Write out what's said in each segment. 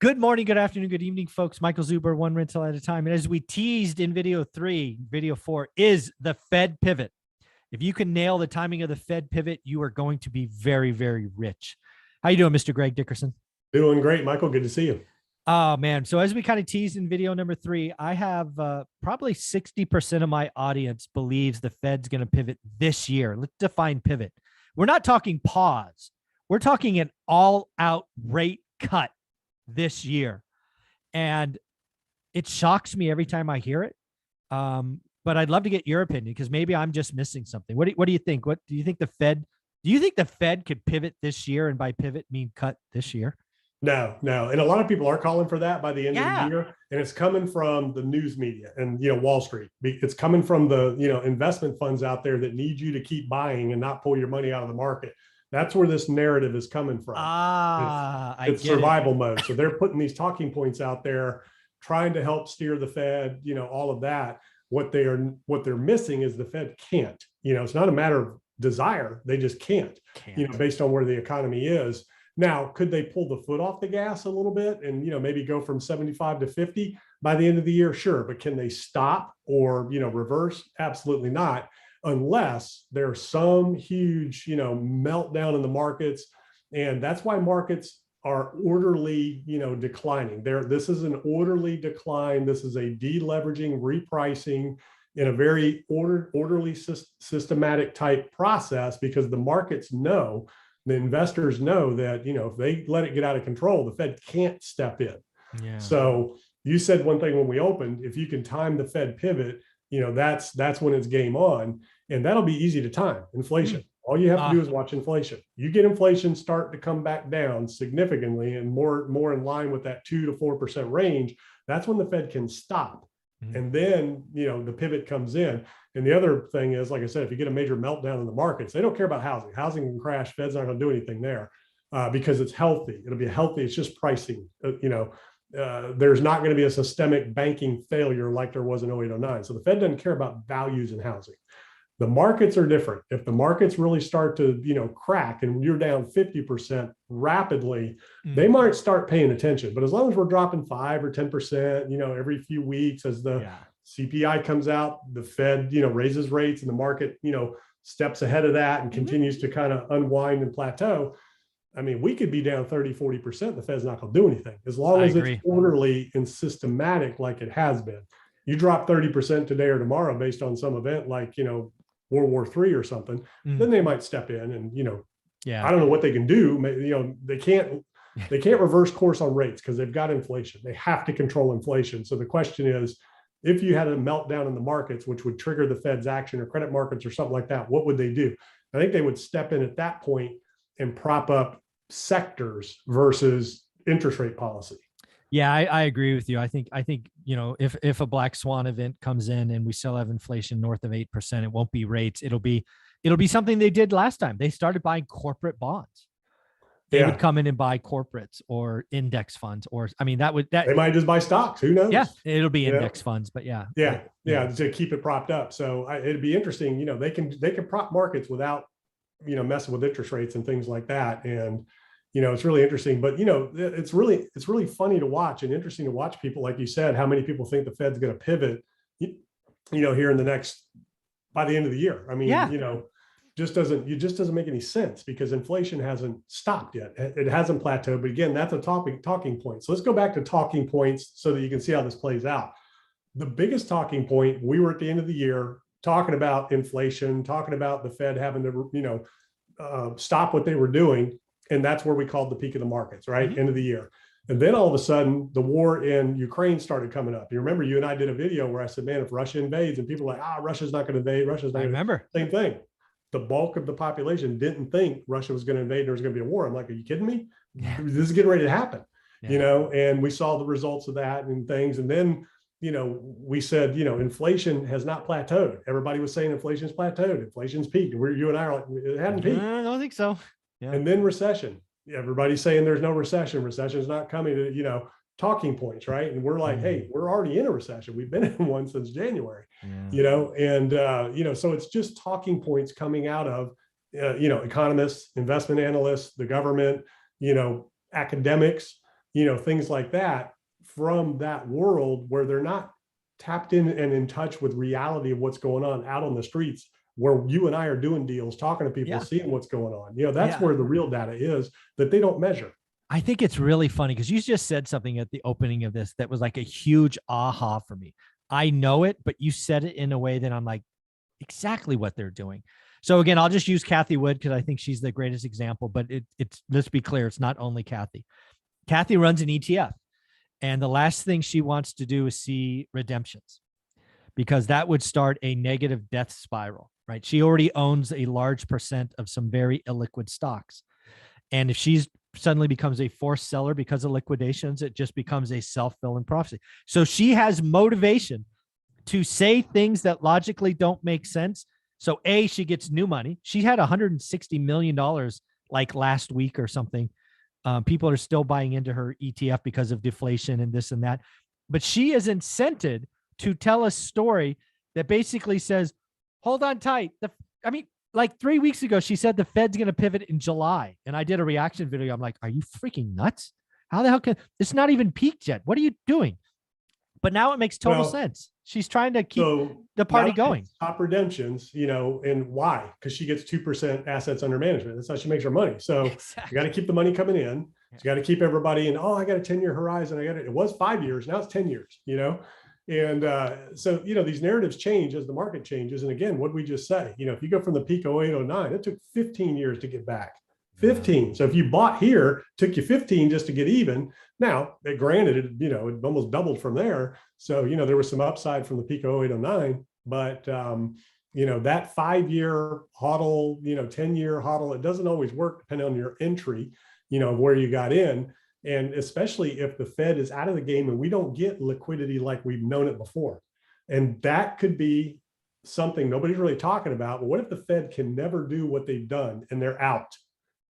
Good morning, good afternoon, good evening, folks. Michael Zuber, one rental at a time. And as we teased in video 3, video 4 is the Fed pivot. If you can nail the timing of the Fed pivot, you are going to be very, very rich. How you doing, Mr. Greg Dickerson? Doing great, Michael. Good to see you. Oh, man. So as we kind of teased in video number 3, I have probably 60% of my audience believes the Fed's going to pivot this year. Let's define pivot. We're not talking pause. We're talking an all-out rate cut this year. And it shocks me every time I hear it. But I'd love to get your opinion because maybe I'm just missing something. What do you think? What do you think the Fed could pivot this year? And by pivot mean cut this year? No. And a lot of people are calling for that by the end of the year. And it's coming from the news media and, Wall Street. It's coming from the, investment funds out there that need you to keep buying and not pull your money out of the market. That's where this narrative is coming from. It's survival mode. So they're putting these talking points out there, trying to help steer the Fed, all of that. What they're missing is the Fed can't. It's not a matter of desire. They just can't. Based on where the economy is. Now, could they pull the foot off the gas a little bit and, maybe go from 75 to 50 by the end of the year? Sure. But can they stop or, reverse? Absolutely not. Unless there's some huge, meltdown in the markets. And that's why markets are orderly, declining. This is an orderly decline. This is a deleveraging, repricing in a very orderly, systematic type process, because the markets know, the investors know that, if they let it get out of control, the Fed can't step in. Yeah. So you said one thing when we opened, if you can time the Fed pivot, that's when it's game on. And that'll be easy to time. Inflation. All you have to do is watch inflation. You get inflation start to come back down significantly and more in line with that 2 to 4% range. That's when the Fed can stop. And then, the pivot comes in. And the other thing is, like I said, if you get a major meltdown in the markets, they don't care about housing. Housing can crash. Fed's not going to do anything there because it's healthy. It'll be healthy. It's just pricing. There's not going to be a systemic banking failure like there was in 0809. So the Fed doesn't care about values in housing. The markets are different. If the markets really start to, crack and you're down 50% rapidly, they might start paying attention. But as long as we're dropping 5 or 10%, every few weeks as the CPI comes out, the Fed, raises rates and the market, steps ahead of that and continues to kind of unwind and plateau. I mean, we could be down 30, 40%. The Fed's not going to do anything as long as it's orderly and systematic like it has been. You drop 30% today or tomorrow based on some event like, World War III or something, then they might step in and, I don't know what they can do. They can't reverse course on rates because they've got inflation. They have to control inflation. So the question is, if you had a meltdown in the markets, which would trigger the Fed's action or credit markets or something like that, what would they do? I think they would step in at that point and prop up sectors versus interest rate policy. Yeah, I agree with you. I think, if a black swan event comes in and we still have inflation north of 8%, it won't be rates. It'll be something they did last time. They started buying corporate bonds. They would come in and buy corporates or index funds, they might just buy stocks. Who knows? Yeah, it'll be index funds, but yeah, to keep it propped up. So it'd be interesting. They can prop markets without, messing with interest rates and things like that. And it's really interesting, but it's really funny to watch and interesting to watch people, like you said, how many people think the Fed's going to pivot, here in by the end of the year. I mean, just doesn't make any sense because inflation hasn't stopped yet. It hasn't plateaued, but again, that's a talking point. So let's go back to talking points so that you can see how this plays out. The biggest talking point, we were at the end of the year talking about inflation, talking about the Fed having to, stop what they were doing. And that's where we called the peak of the markets, right? End of the year. And then all of a sudden, the war in Ukraine started coming up. You remember, you and I did a video where I said, man, if Russia invades, and people are like, Russia's not going to invade. Russia's not going to invade. Same thing. The bulk of the population didn't think Russia was going to invade and there was going to be a war. I'm like, are you kidding me? Yeah. This is getting ready to happen, and we saw the results of that and things. And then, we said, inflation has not plateaued. Everybody was saying inflation's plateaued. Inflation's peaked. You and I are like, it hadn't peaked. I don't think so. Yeah. And then recession. Everybody's saying there's no recession. Recession's not coming to, talking points, right? And we're like, hey, we're already in a recession. We've been in one since January, so it's just talking points coming out of, economists, investment analysts, the government, academics, things like that from that world where they're not tapped in and in touch with reality of what's going on out on the streets, where you and I are doing deals, talking to people, seeing what's going on. That's where the real data is that they don't measure. I think it's really funny because you just said something at the opening of this that was like a huge aha for me. I know it, but you said it in a way that I'm like, exactly what they're doing. So again, I'll just use Kathy Wood because I think she's the greatest example, but it's let's be clear, it's not only Kathy. Kathy runs an ETF, and the last thing she wants to do is see redemptions, because that would start a negative death spiral, right? She already owns a large percent of some very illiquid stocks. And if she's suddenly becomes a forced seller because of liquidations, it just becomes a self-fulfilling prophecy. So she has motivation to say things that logically don't make sense. So A, she gets new money. She had $160 million like last week or something. People are still buying into her ETF because of deflation and this and that. But she is incented to tell a story that basically says, hold on tight. Like 3 weeks ago, she said the Fed's going to pivot in July. And I did a reaction video. I'm like, are you freaking nuts? How the hell can it's not even peaked yet? What are you doing? But now it makes total sense. She's trying to keep the party going. Top redemptions, and why? Because she gets 2% assets under management. That's how she makes her money. So you got to keep the money coming in. You got to keep everybody in. Oh, I got a 10-year horizon. It was 5 years. Now it's 10 years, And so, these narratives change as the market changes. And again, what we just say, if you go from the peak of 08, 09, it took 15 years to get back. 15. So if you bought here, took you 15 just to get even. Now, granted, it almost doubled from there. So, there was some upside from the peak of 08, 09. But, that 5-year hodl, 10-year hodl, it doesn't always work depending on your entry, where you got in. And especially if the Fed is out of the game and we don't get liquidity like we've known it before. And that could be something nobody's really talking about. But what if the Fed can never do what they've done and they're out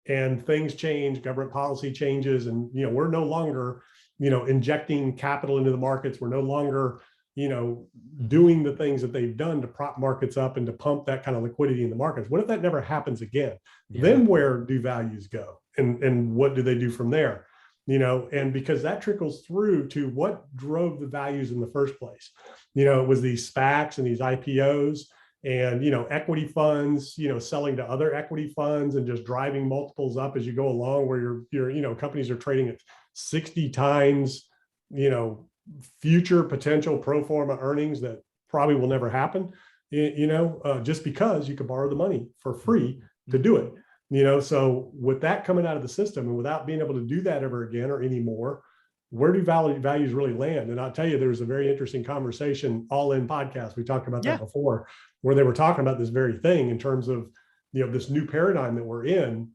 and things change, government policy changes, and, we're no longer, injecting capital into the markets. We're no longer, doing the things that they've done to prop markets up and to pump that kind of liquidity in the markets. What if that never happens again? Then where do values go? And what do they do from there? And because that trickles through to what drove the values in the first place. It was these SPACs and these IPOs and, equity funds, selling to other equity funds and just driving multiples up as you go along, where your companies are trading at 60 times, future potential pro forma earnings that probably will never happen, just because you could borrow the money for free to do it. So with that coming out of the system and without being able to do that ever again or anymore, where do values really land? And I'll tell you, there was a very interesting conversation, All In podcast. We talked about that before, where they were talking about this very thing in terms of, this new paradigm that we're in,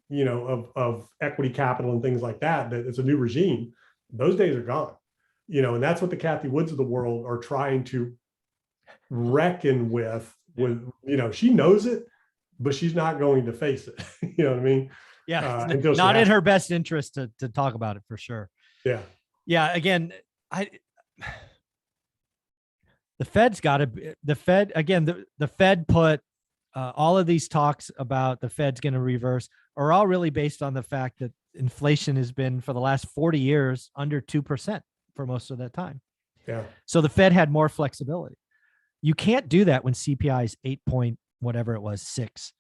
of equity capital and things like that, that it's a new regime. Those days are gone, and that's what the Kathy Woods of the world are trying to reckon with, she knows it, but she's not going to face it. You know what I mean? Yeah. Not in her best interest to talk about it, for sure. Yeah. Yeah. Again, the Fed's got to, the Fed put all of these talks about the Fed's going to reverse are all really based on the fact that inflation has been for the last 40 years under 2% for most of that time. Yeah. So the Fed had more flexibility. You can't do that when CPI is 8 point whatever it was, 6.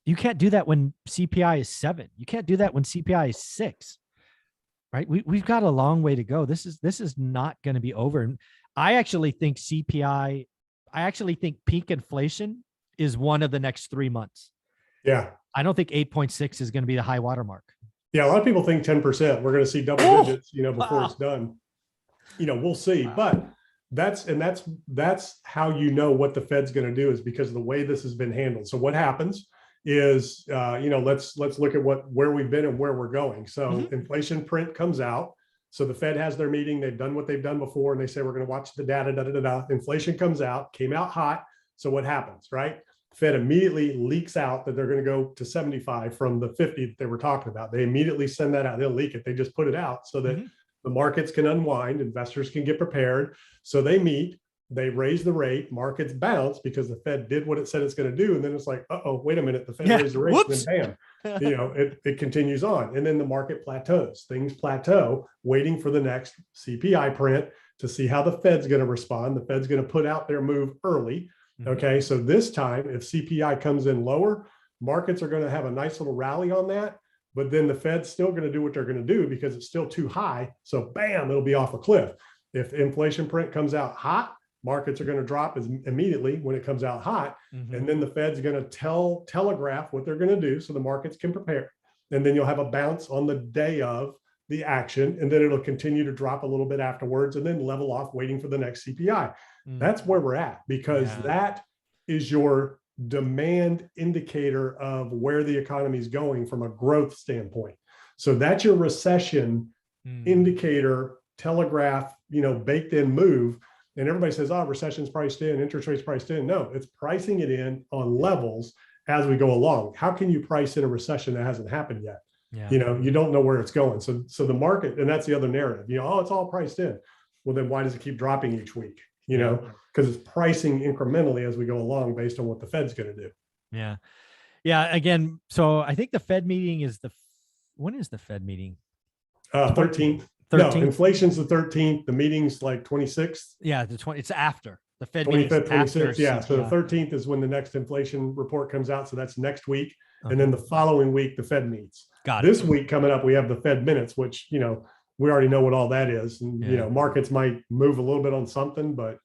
You can't do that when CPI is 7. You can't do that when CPI is 6. Right? We've got a long way to go. This is not going to be over. And I actually think peak inflation is one of the next 3 months. Yeah. I don't think 8.6 is going to be the high water mark. Yeah. A lot of people think 10%. We're going to see double digits, before it's done. We'll see. But that's how what the Fed's going to do, is because of the way this has been handled. So what happens is, let's look at where we've been and where we're going. So inflation print comes out. So the Fed has their meeting. They've done what they've done before, and they say, we're going to watch the data, Inflation comes out, came out hot. So what happens, right? Fed immediately leaks out that they're going to go to 75 from the 50 that they were talking about. They immediately send that out. They'll leak it. They just put it out so that the markets can unwind, investors can get prepared. So they meet, they raise the rate, markets bounce because the Fed did what it said it's going to do. And then it's like, wait a minute, the Fed raised the rate, and then bam, it continues on. And then the market plateaus, things plateau, waiting for the next CPI print to see how the Fed's going to respond. The Fed's going to put out their move early. Okay. So this time, if CPI comes in lower, markets are going to have a nice little rally on that. But then the Fed's still going to do what they're going to do because it's still too high. So bam, it'll be off a cliff. If inflation print comes out hot, markets are going to drop immediately when it comes out hot. And then the Fed's going to telegraph what they're going to do so the markets can prepare. And then you'll have a bounce on the day of the action, and then it'll continue to drop a little bit afterwards and then level off waiting for the next CPI. That's where we're at, because that is your demand indicator of where the economy is going from a growth standpoint. So that's your recession indicator, telegraph, baked in move. And everybody says, recession's priced in, interest rates priced in. No, it's pricing it in on levels as we go along. How can you price in a recession that hasn't happened yet? You don't know where it's going. So the market, and that's the other narrative, it's all priced in. Well, then why does it keep dropping each week? Because it's pricing incrementally as we go along based on what the Fed's going to do. Yeah. Again, so I think the Fed meeting is when is the Fed meeting? 13th. No, inflation's the 13th. The meeting's like 26th. Yeah, it's after the Fed 25th, 26th. Yeah, so the 13th is when the next inflation report comes out. So that's next week, and then the following week the Fed meets. This week coming up, we have the Fed minutes, which we already know what all that is, and markets might move a little bit on something, but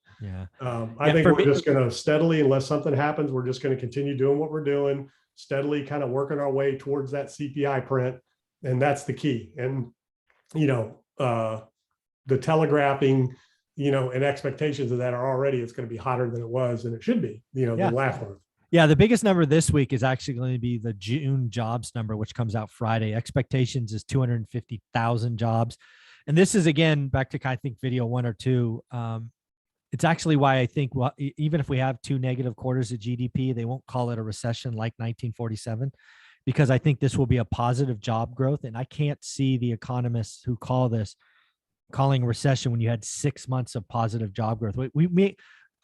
I think we're just going to steadily, unless something happens, we're just going to continue doing what we're doing, steadily, kind of working our way towards that CPI print, and that's the key. And the telegraphing, and expectations of that are already, it's going to be hotter than it was, and it should be, the last one. Yeah, the biggest number this week is actually going to be the June jobs number, which comes out Friday. Expectations is 250,000 jobs. And this is, again, back to, I think, video 1 or 2. It's actually why I think, even if we have 2 negative quarters of GDP, they won't call it a recession like 1947, because I think this will be a positive job growth. And I can't see the economists who call this calling recession when you had 6 months of positive job growth.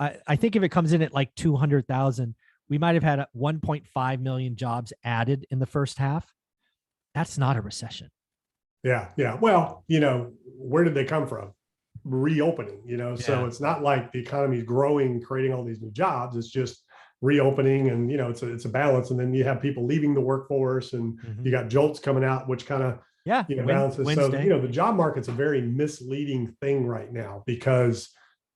I think if it comes in at like 200,000, we might have had 1.5 million jobs added in the first half. That's not a recession. Yeah. Well, where did they come from? Reopening, so it's not like the economy is growing, creating all these new jobs. It's just reopening, and it's a balance. And then you have people leaving the workforce, and you got jolts coming out, which kind of balances. Wednesday. So the job market's a very misleading thing right now because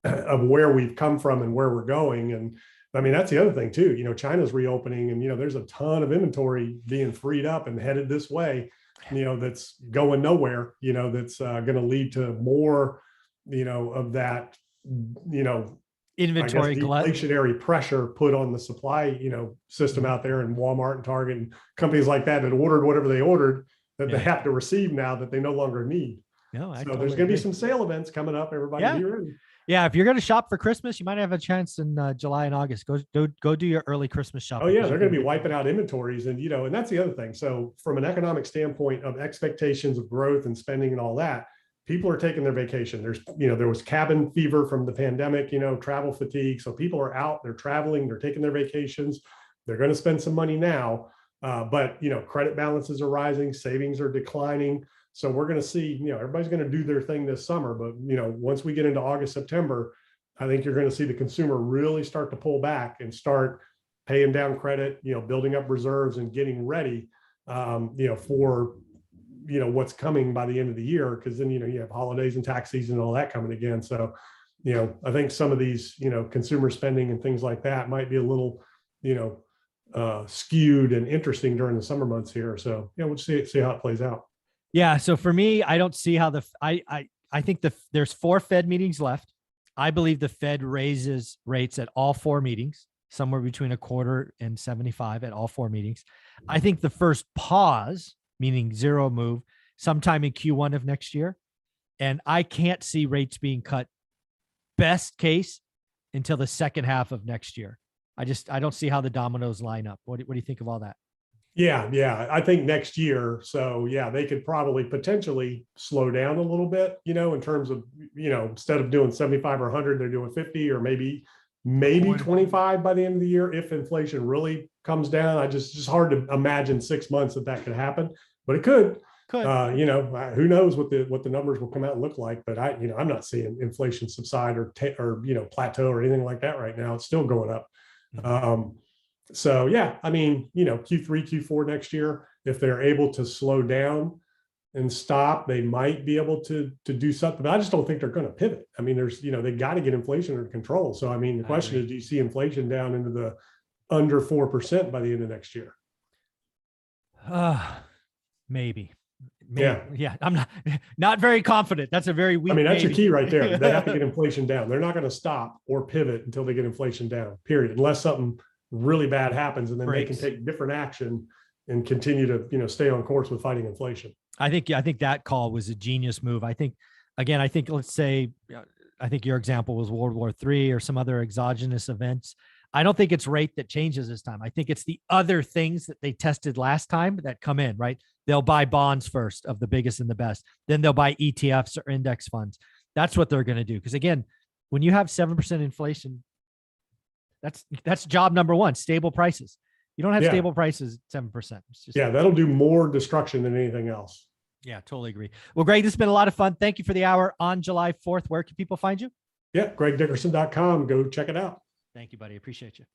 of where we've come from and where we're going. And I mean, that's the other thing too. China's reopening, and there's a ton of inventory being freed up and headed this way, that's going nowhere, that's going to lead to more of that, inventory deflationary pressure put on the supply, system out there, and Walmart and Target and companies like that ordered whatever they ordered that they have to receive now that they no longer need. So there's going to be some sale events coming up. Everybody be ready. Yeah, if you're going to shop for Christmas, you might have a chance in July and August. Go do your early Christmas shopping. Oh yeah, they're going to be wiping out inventories, and and that's the other thing. So from an economic standpoint of expectations of growth and spending and all that, people are taking their vacation. There was cabin fever from the pandemic, travel fatigue. So people are out, they're traveling, they're taking their vacations. They're going to spend some money now, but credit balances are rising, savings are declining. So we're going to see, everybody's going to do their thing this summer, but once we get into August, September, I think you're going to see the consumer really start to pull back and start paying down credit, building up reserves and getting ready, for what's coming by the end of the year, because then you have holidays and tax season and all that coming again. So I think some of these consumer spending and things like that might be a little skewed and interesting during the summer months here. So we'll see how it plays out. Yeah. So for me, I don't see how I think there's 4 Fed meetings left. I believe the Fed raises rates at all 4 meetings, somewhere between 1/4 and 75 at all 4 meetings. I think the first pause, meaning zero move, sometime in Q1 of next year. And I can't see rates being cut best case until the second half of next year. I don't see how the dominoes line up. What do you think of all that? Yeah. I think next year. So yeah, they could probably potentially slow down a little bit, in terms of, instead of doing 75 or 100, they're doing 50 or maybe 25 by the end of the year if inflation really comes down. Just hard to imagine 6 months that could happen, but it could. Who knows what the numbers will come out and look like, but I'm not seeing inflation subside or plateau or anything like that right now. It's still going up. So yeah, Q3, Q4 next year, if they're able to slow down and stop, they might be able to do something. But I just don't think they're going to pivot. They got to get inflation under control. So the question is, do you see inflation down into the under 4% by the end of next year? Maybe. Yeah. I'm not very confident. That's a very weak. That's your key right there. They have to get inflation down. They're not going to stop or pivot until they get inflation down, period. Unless something really bad happens, and then they can take different action and continue to, stay on course with fighting inflation. I think that call was a genius move. I think let's say, I think your example was World War III or some other exogenous events. I don't think it's rate that changes this time. I think it's the other things that they tested last time that come in, right? They'll buy bonds first of the biggest and the best. Then they'll buy ETFs or index funds. That's what they're going to do. Because again, when you have 7% inflation, that's job number one, stable prices. You don't have stable prices at 7%. That'll do more destruction than anything else. Yeah, totally agree. Well, Greg, this has been a lot of fun. Thank you for the hour on July 4th. Where can people find you? GregDickerson.com. Go check it out. Thank you, buddy. Appreciate you.